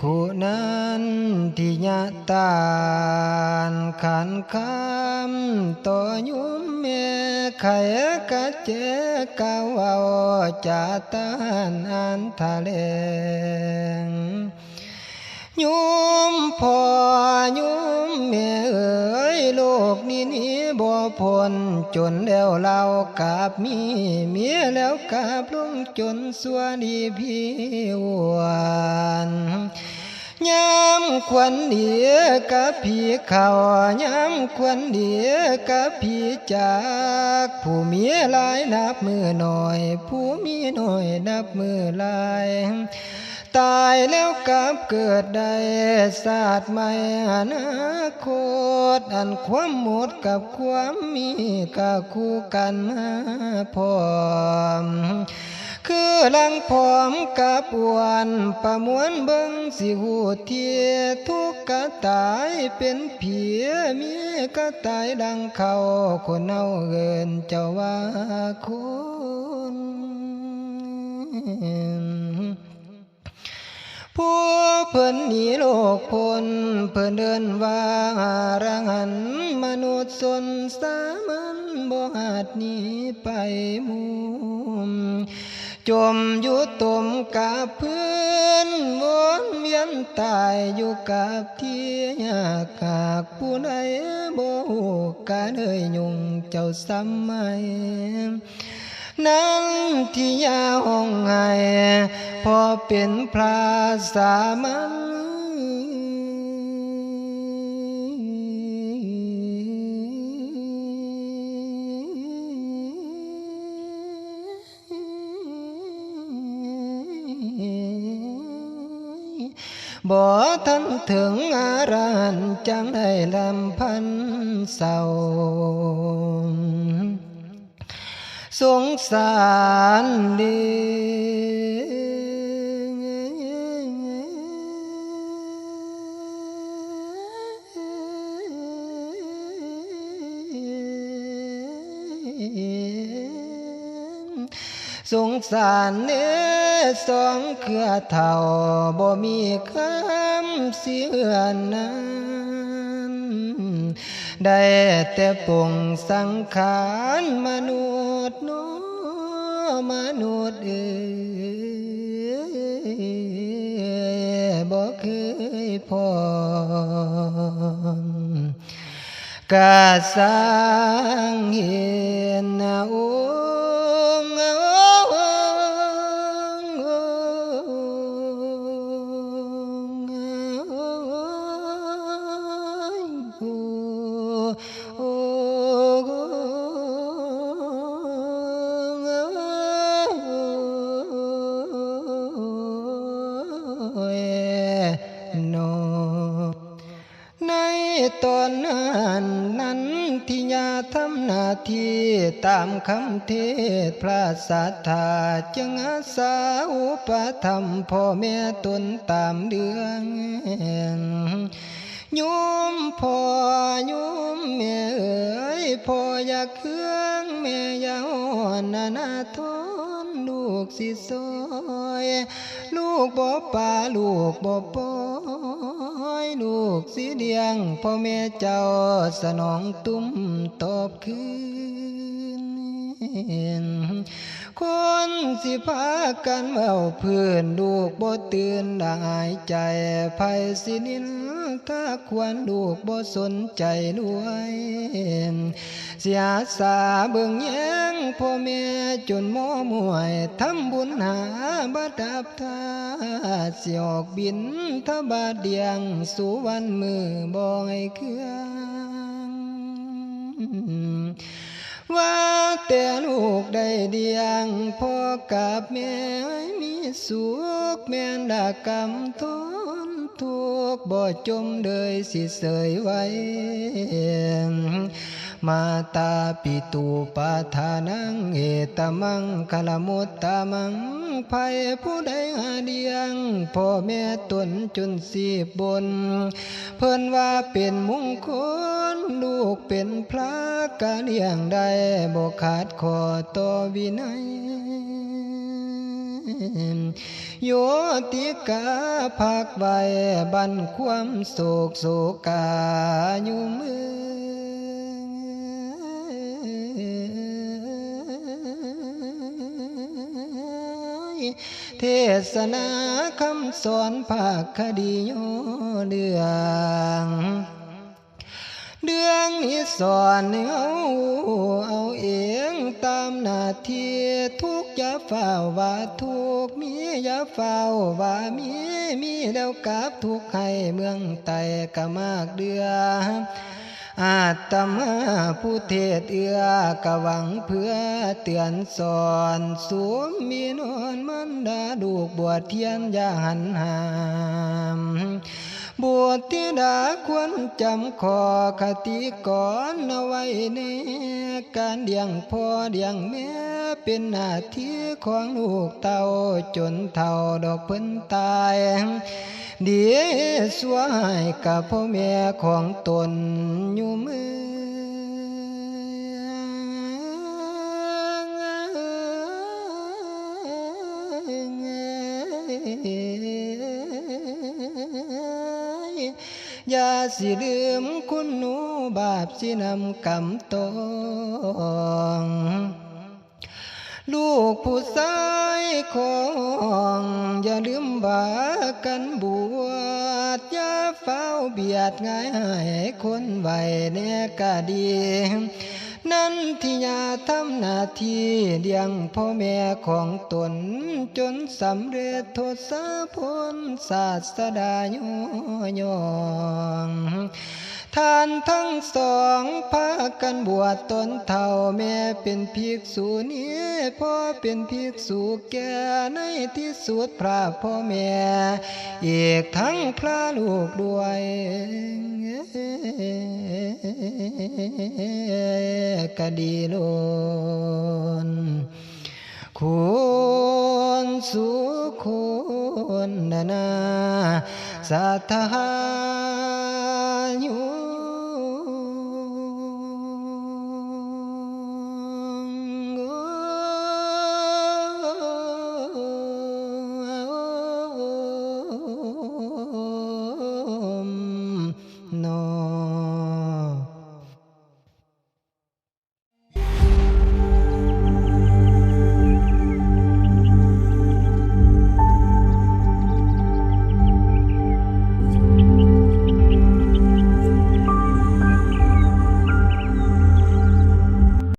ขุนั้นที่ญาตานขันคำต่อยุมเมไขกะเจกาวาจาตานอันทะเลงยุมพ่อยุมแม่เอ๋ยโลกนี้นี้บ่พ้นจนแล้วเรากับมีเมียแล้วกับลุงจนสัวดีพี่วันยามควันเดียกับพี่เขายามควันเดียกับพี่จากผู้มีหลายนับมือหน่อยผู้มีน้อยนับมือหลายตายแล้วกับเกิดได้ศาสตร์ใหม่อนาคตอันความหมดกับความมีก็คู่กันมาพร้อมคือลังพร้อมกับอวนประมวลเบิ่งสิหูเทียทุกกะตายเป็นผีมีกะตายดังเขาคนเอาเงินเจ้าว่าคุณผู้เพิ่นหนีโลกพ้นเพิ่นเดินว่ารังหันมนุษย์สนสามัญบ่อาจหนีไปมุมจมอยู่ตุ่มกับพื้นวนเวียนตายอยู่กับที่ยากหากผู้ใดบ่ฮู้กะเลยยุ่งเจ้าซ้ำไหมนั้นที่ยาห้องไห้พอเป็นพระสามัญบ่ทันถึงอารันจังได้ลำพันเศร้าสงสารดีสงสารเนื้อสองเครือเท่าบ่มีคำเสียนั้นได้แต่ปรุงสังขารมนุษย์น้อมนุษย์บ่เคยพอกะสร้างเห็นองค์ตอนนั้นที่ญาทำหน้าที่ตามคำเทศพระสัทธาจึงอาสาอุปถัมภ์พ่อแม่ตนตามเดือนโยมพ่อโยมแม่เอ๋ยพ่ออยากเครื่องแม่อยากอ่อนนาทนลูกสิซอยลูกบ่ป่าลูกบ่ปอยลูกสิเดียงพ่อแม่เจ้าสนองตุ้มตอบคืนคนสิพากันเว้าเพื่อนลูกบ่ตื่นได้ใจไผสินินถ้าควรลูกบ่สนใจด้วยเสียสาเบิ่งแยงพ่อแม่จนหมอมวยทำบุญหาบัดดับทาสิออกบินทบาทเดียงสู่วันมือบ่ให้เครื่องว่าแต่ลูกได้เดียงพ่อกับแม่มีสุขแม่นดากรรมทนทุกข์บ่จมเลยสิเสยไว้มาตาปิตูปาทานังเอตมังคลมุตตมังภัยผู้ใดหาเดียงพ่อแม่ตนจนสีบบนเพิ่นว่าเป็นมงคลลูกเป็นพระกะเลี้ยงได้บ่ขาดข้อต่อวินัย โยติกาภาคไว้บันความโศกโศกาอยู่มือเทศนาคำสอนภาคคดีโยเรื่องนี้สอนเอาเองตามหน้าที่ทุกอย่าเฝ้าว่าทุกมีอย่าเฝ้าว่ามีแล้วกับทุกให้เมืองไตก็มากเดืออาตมาผู้เทศเอื้อกะหวังเพื่อเตือนสอนสวมมีนอนมันดาลูกบวชเทียนอย่าหันหามบวชธิดาควรจำขอคติก่อนเอาไว้ในการเลี้ยงพ่อเลี้ยงแม่เป็นหน้าที่ของลูกเต้าจนเท่าดอกเพิ่นตายเดี๋ยวสวายกับพ่อแม่ของตนอยู่มือย่าสิลืมคุณหนูบาปสินำกำตองลูกผู้ชายของอย่าลืมบากันบวชอย่าเฝ้าเบียดง่ายให้คนไว้แน่ก็ดีนั่นที่ยาทำหน้าที่เลี้ยงพ่อแม่ของตนจนสำเร็จทศพลศาสดาโยงท่านทั้งสองพากันบวชตนเท่าแม่เป็นภิกษุนี้พ่อเป็นภิกษุแก่ในที่สุดพระพ่อแม่อีกทั้งพระลูกด้วยก็ดีล้นคุณสุคุณนาสัทธายุ